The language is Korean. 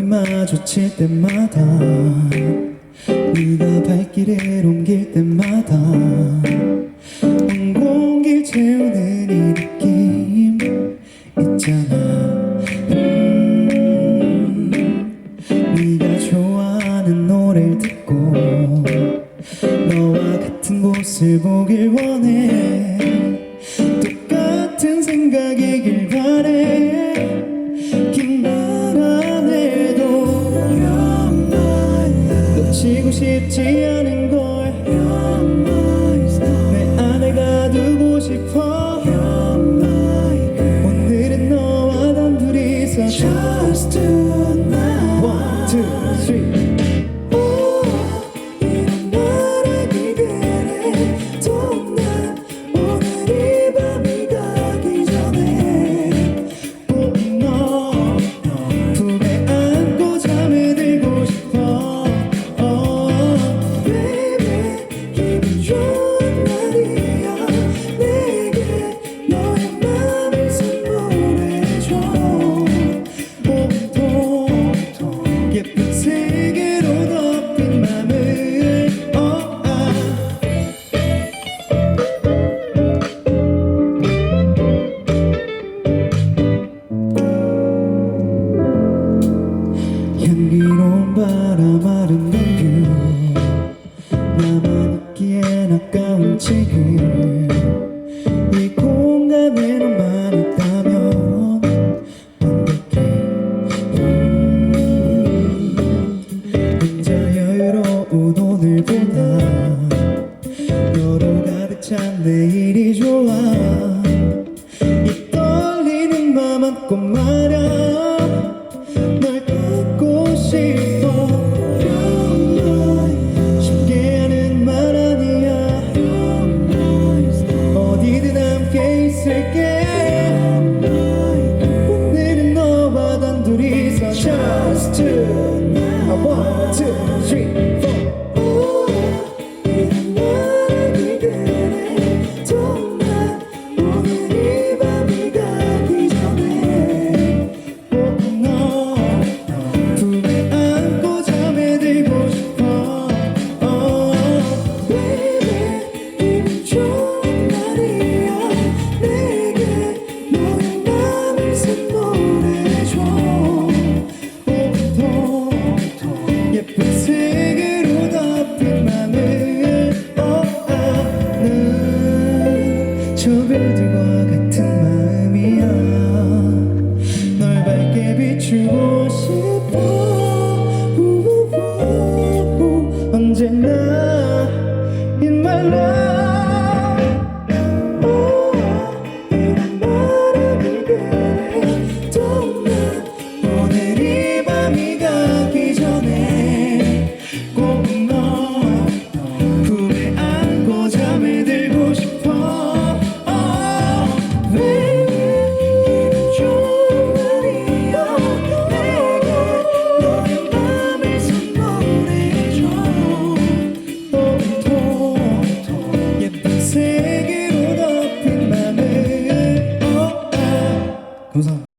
마주칠 때마다 네가 발길을 옮길 때마다 온 공기를 채우는 이 느낌 있잖아. 네가 좋아하는 노래를 듣고 너와 같은 곳을 보길 원해. 똑같은 생각이길 바래. 놓치고 싶지 않은 걸 내 안에 가두고 싶어. 오늘은 너와 단둘이서 Just tonight. One, two, three. 이런 말하기 그래. 또 난 오늘 이 밤이 가기 전에 꼭 너 품에 안고 잠에 들고 싶어. 향기로운 바람 아름다운 뷰 나만 있기엔 아까운 지금 이 공간에 너만 있다면 완벽해. 혼자 여유로운 오늘보다 너로 가득 찬 내일이 좋아. 이 떨리는 맘 안고 말야 쉽게 하는 말 아니야. 어디든 함께 있을게. 오늘은 너와 단둘이서 Just tonight. One, two, three, four. 이런 말하기 그래. 또 난 오늘 이 밤이 가기 전에 꼭 너 품에 안고 잠에 들고 싶어. Baby 기분 좋은 날이야. 내게 너의 맘을 선물해줘. 온통 예쁜 색으로 덮은 맘을 나는 저 별들과 같은 마음이야. 널 밝게 비추고 싶어. 언제나 in my love. 이런 바람이 그래. 또 난 오늘 이 밤이 가기 전에 꼭 너 품에 안고 잠에 들고 싶어. Baby 기분 좋은 날이야. 내게 너의 맘을 선물해줘. 예쁜 색으로 덮인 맘을 감사합니다.